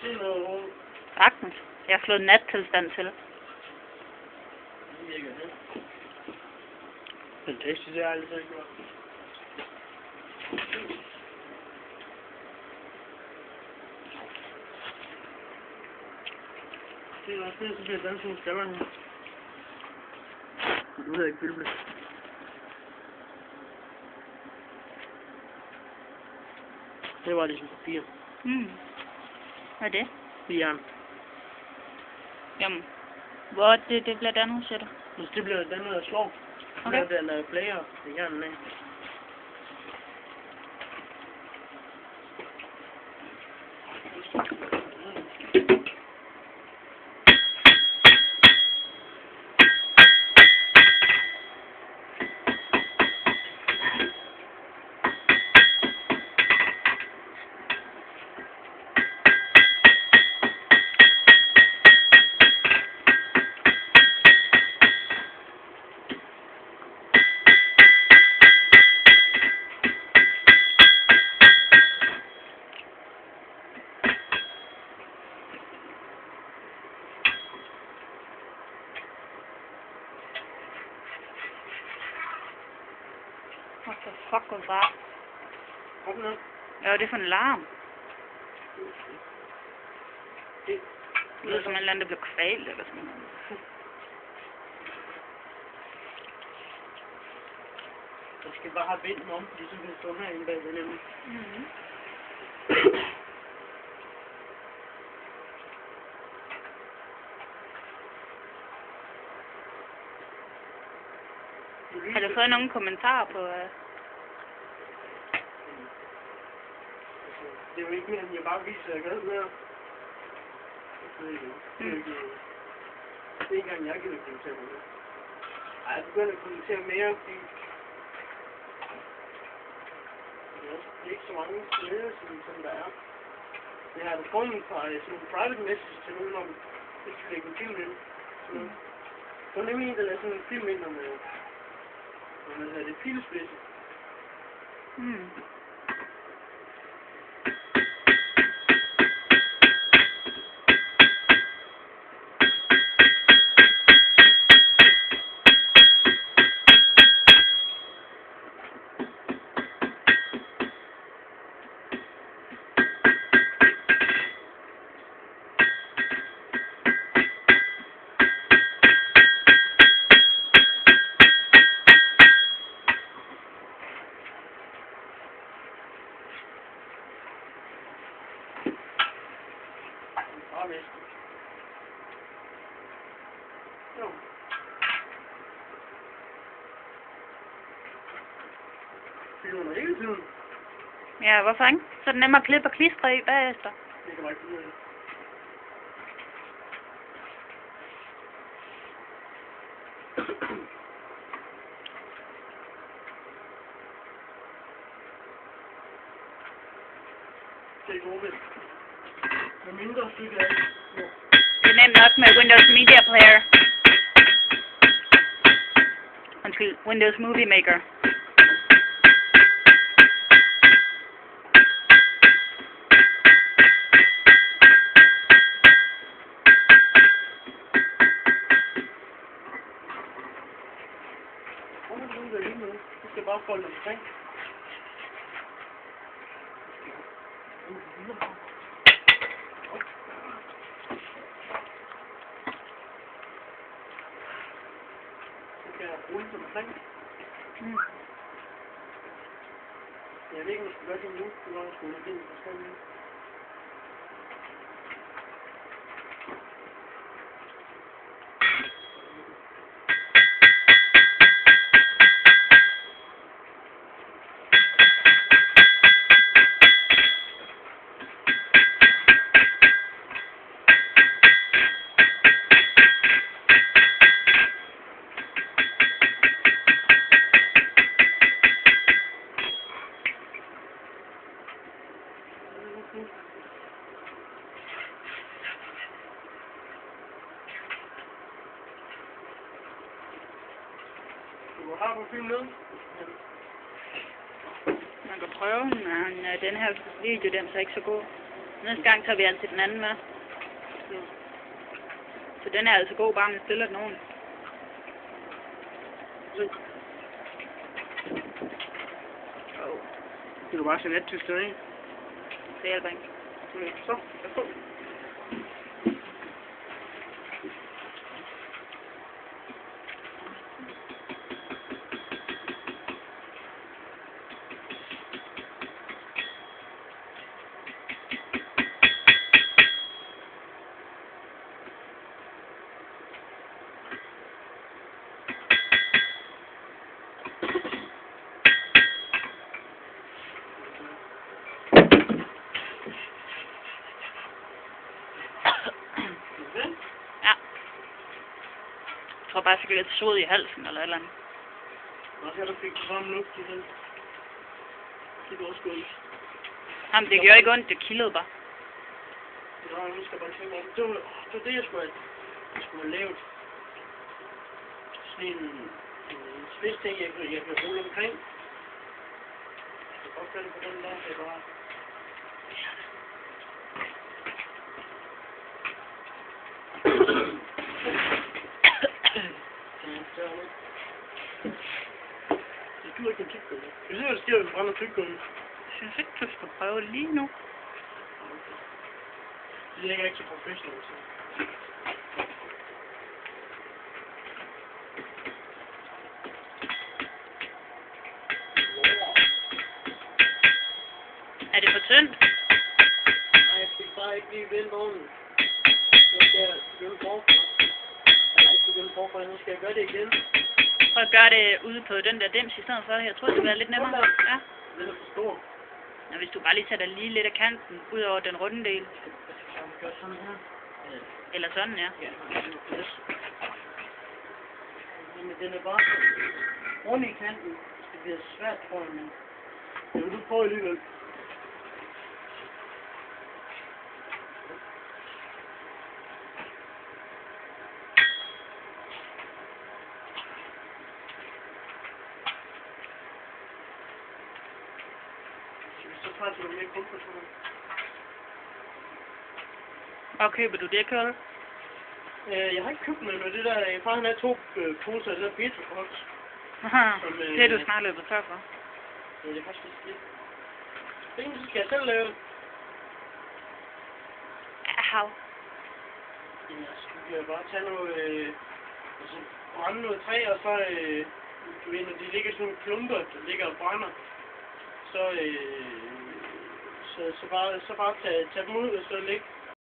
se noget rum? Sagtens. Jeg har slået nattilstand til. Det virker det. Fantastisk, det har jeg aldrig gjort. Det er også det, så bliver dansen stemmer her. Du hedder ikke Bylble. Det var ligesom papir. Hvad er det? Det er jern. Jamen, hvor det bliver dannet, siger du? Hvis det bliver dannet af slår, så Okay. bliver der lavet plager af jernen af. What the fuck was that? Kom nu. Ja, det er for en larm. Det Det lyder som en eller anden, der blev kvalt eller sådan noget. Jeg skal bare have vendt om, fordi så kan jeg stå herinde bagved nemlig. Har du fået nogle kommentarer på... Det er jo ikke mere, end jeg bare viser, at jeg kan høre. Det er ikke engang, jeg gider kommentere på det. Ej, jeg begynder at kommentere mere, fordi det er ikke så mange steder, som der er. Jeg har fundet fra sådan en private message til nogen om, hvis du lægger en film ind. Så er nemlig en, der lader sådan en film ind om, hvad hedder det, pilespidse. Og vist. Jo. Filmer mig hele tiden. Ja, hvorfor ikke? Så er det nemmere at klippe og klistre i bagefter. Det kan man ikke finde ud af. Det er godt. Med mindre stykke af det. Det er nemt nok med Windows Media Player. Undskyld, Windows Movie Maker. Hvorfor er det lige nu? Du skal bare folde det omkring. Så kan jeg rulle det omkring. Jeg ved ikke, om jeg skal gøre det nu. Det var, jeg skulle lægge ind i forskellige. Du har på film med? Man kan prøve, men den her video, den er så ikke så god. Næste gang tager vi altid den anden med. Mm. Så den er altså god, bare man stiller den ordentligt. Så kan du bare se nettysterne, ikke? Det hjælper ikke. Okay, så. Værsgo. Ja. Jeg tror bare, jeg fik lidt sod i halsen eller et eller andet. Og så du fik sådan luft i den. Det går også godt. Jamen, det gjorde ikke ondt, det kildede bare. Ja, nu skal jeg bare tænke om. Det var det, jeg skulle have lavet. Sådan en spids ting, jeg kan rulle omkring. Jeg kan godt finde på den der, det er bare... Det duer ikke en tyggegummi. Jeg synes, det sker, at vi brænder tyggegummi. Jeg synes ikke, du skal prøve det lige nu. Det er ikke så professionelt. Så. Er det for tyndt? Nej, jeg fik bare ikke lige vendt ovnen. Nu skal jeg begynde forfra. Eller ikke begynde forfra, nu skal jeg gøre det igen. Prøv at gøre det ude på den der dims i stedet for. Jeg tror, det ville være lidt nemmere. Ja. Den er for stor. Og hvis du bare lige sætter lige lidt af kanten ud over den runde del. Jeg vil gøre sådan her. Eller sådan, ja. Ja, men den er bare så rund i kanten. Det bliver svært, tror jeg, men... Det vil du prøve alligevel. Så tager du mere kompression. Og køber du det, kører du? Jeg har ikke købt noget med det der. Jeg har havde 2 poser af det der Petrofox. Aha, det er du snart løbet tør for. Ja, det er faktisk lidt. Det skal jeg selv lave. Hav. Ja, så kan jeg bare tage noget, altså brænde noget træ, og så, du ved, når de ligger sådan nogle klumper, der ligger og brænder, så bare tage dem ud, og så lægge